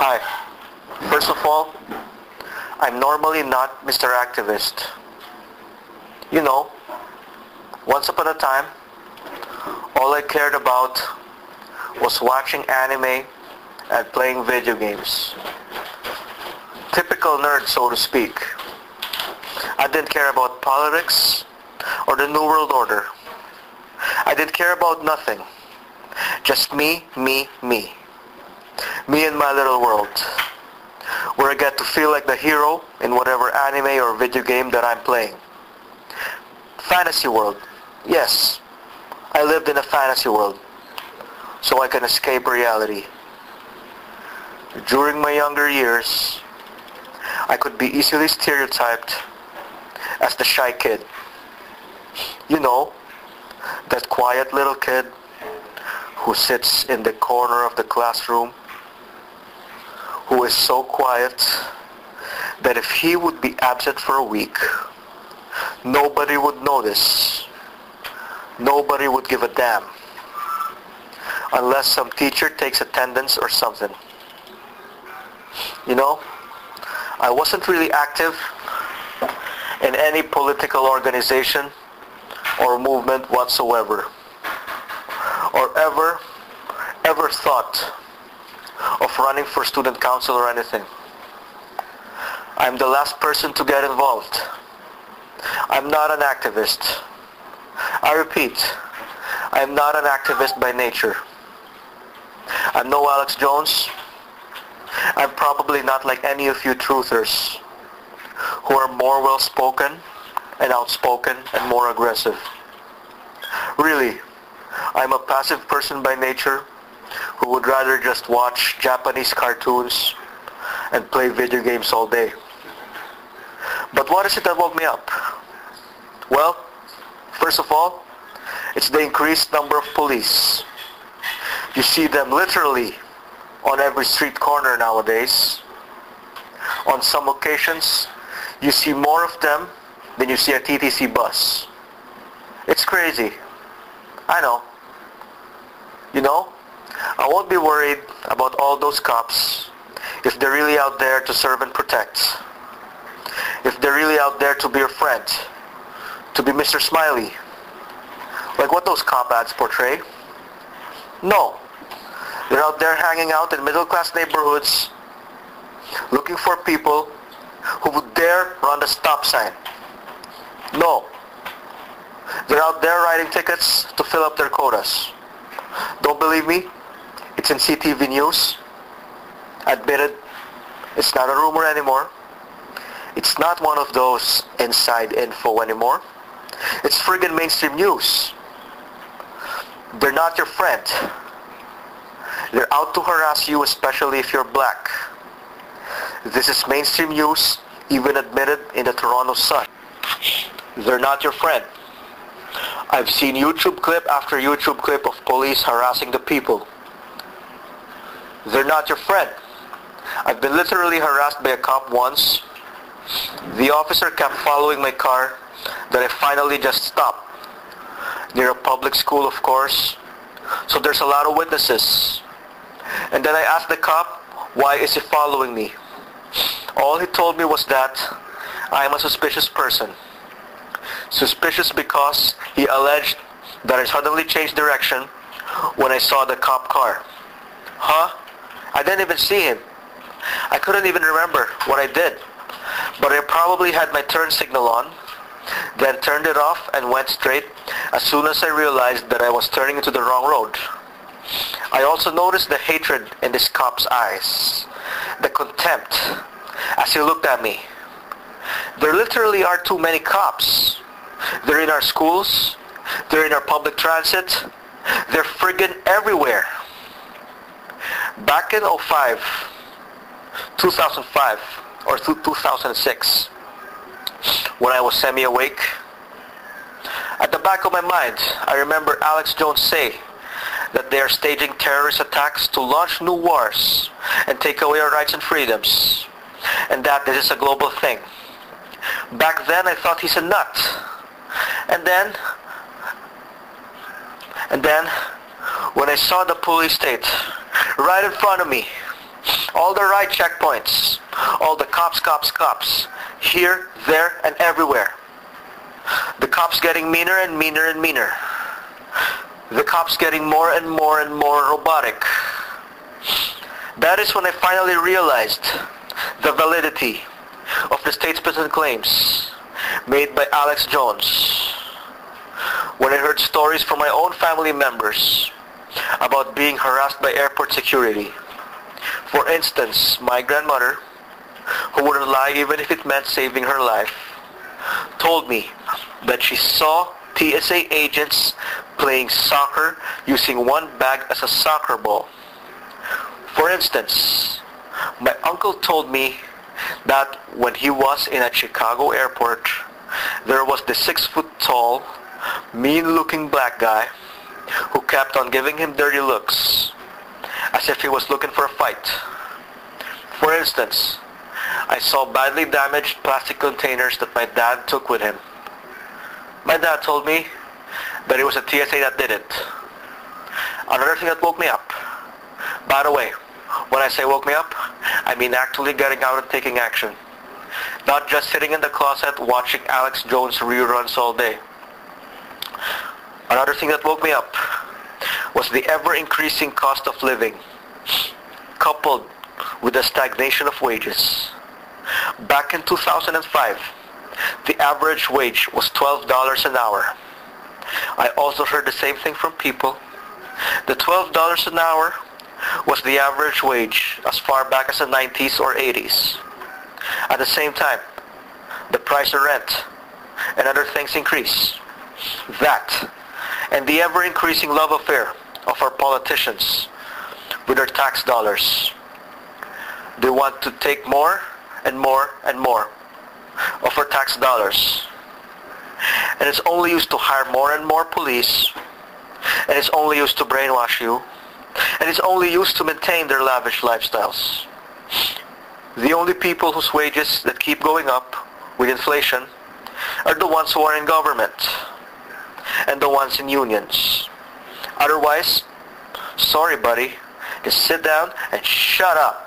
Hi. First of all, I'm normally not Mr. Activist. You know, once upon a time, all I cared about was watching anime and playing video games. Typical nerd, so to speak. I didn't care about politics or the New World Order. I didn't care about nothing. Just me, me, me. Me and my little world. Where I get to feel like the hero in whatever anime or video game that I'm playing. Fantasy world. Yes, I lived in a fantasy world, so I can escape reality. During my younger years, I could be easily stereotyped as the shy kid. You know, that quiet little kid who sits in the corner of the classroom, who is so quiet that if he would be absent for a week, nobody would notice. Nobody would give a damn. Unless some teacher takes attendance or something. You know, I wasn't really active in any political organization or movement whatsoever. Or ever thought of running for student council or anything. I'm the last person to get involved. I'm not an activist. I repeat, I'm not an activist by nature. I'm no Alex Jones. I'm probably not like any of you truthers who are more well-spoken and outspoken and more aggressive. Really, I'm a passive person by nature who would rather just watch Japanese cartoons and play video games all day. But what is it that woke me up? Well, first of all, it's the increased number of police. You see them literally on every street corner nowadays. On some occasions, you see more of them than you see a TTC bus. It's crazy. I know. You know, I won't be worried about all those cops if they're really out there to serve and protect. If they're really out there to be your friend, to be Mr. Smiley, like what those cop ads portray. No, they're out there hanging out in middle-class neighborhoods looking for people who would dare run the stop sign. No, they're out there writing tickets to fill up their quotas. Don't believe me? It's in CTV News. Admitted, it's not a rumor anymore. It's not one of those inside info anymore. It's friggin' mainstream news. They're not your friend. They're out to harass you, especially if you're black. This is mainstream news, even admitted in the Toronto Sun. They're not your friend. I've seen YouTube clip after YouTube clip of police harassing the people. They're not your friend. I've been literally harassed by a cop once. The officer kept following my car that I finally just stopped. Near a public school, of course. So there's a lot of witnesses. And then I asked the cop, why is he following me? All he told me was that I am a suspicious person. Suspicious because he alleged that I suddenly changed direction when I saw the cop car. Huh? I didn't even see him. I couldn't even remember what I did. But I probably had my turn signal on, then turned it off and went straight as soon as I realized that I was turning into the wrong road. I also noticed the hatred in this cop's eyes, the contempt as he looked at me. There literally are too many cops. They're in our schools, they're in our public transit, they're friggin' everywhere. Back in 2005 or 2006, when I was semi-awake, at the back of my mind, I remember Alex Jones say that they are staging terrorist attacks to launch new wars and take away our rights and freedoms, and that this is a global thing. Back then, I thought he's a nut. And then, when I saw the police state right in front of me, All the right checkpoints. All the cops, cops, cops. Here, there, and everywhere. The cops getting meaner and meaner and meaner. The cops getting more and more and more robotic. That is when I finally realized the validity of the statesman claims made by Alex Jones. When I heard stories from my own family members about being harassed by airport security. For instance, my grandmother, who wouldn't lie even if it meant saving her life, told me that she saw TSA agents playing soccer using one bag as a soccer ball. For instance, my uncle told me that when he was in a Chicago airport, there was the 6-foot-tall, mean-looking black guy who kept on giving him dirty looks, as if he was looking for a fight. For instance, I saw badly damaged plastic containers that my dad took with him. My dad told me that it was a TSA that did it. Another thing that woke me up. By the way, when I say woke me up, I mean actually getting out and taking action. Not just sitting in the closet watching Alex Jones reruns all day. Another thing that woke me up was the ever-increasing cost of living, coupled with the stagnation of wages. Back in 2005, the average wage was $12 an hour. I also heard the same thing from people. The $12 an hour was the average wage as far back as the 90s or 80s. At the same time, the price of rent and other things increase. That and the ever-increasing love affair of our politicians with their tax dollars. They want to take more and more and more of our tax dollars. And it's only used to hire more and more police. And it's only used to brainwash you. And it's only used to maintain their lavish lifestyles. The only people whose wages that keep going up with inflation are the ones who are in government and the ones in unions. Otherwise, sorry buddy, just sit down and shut up.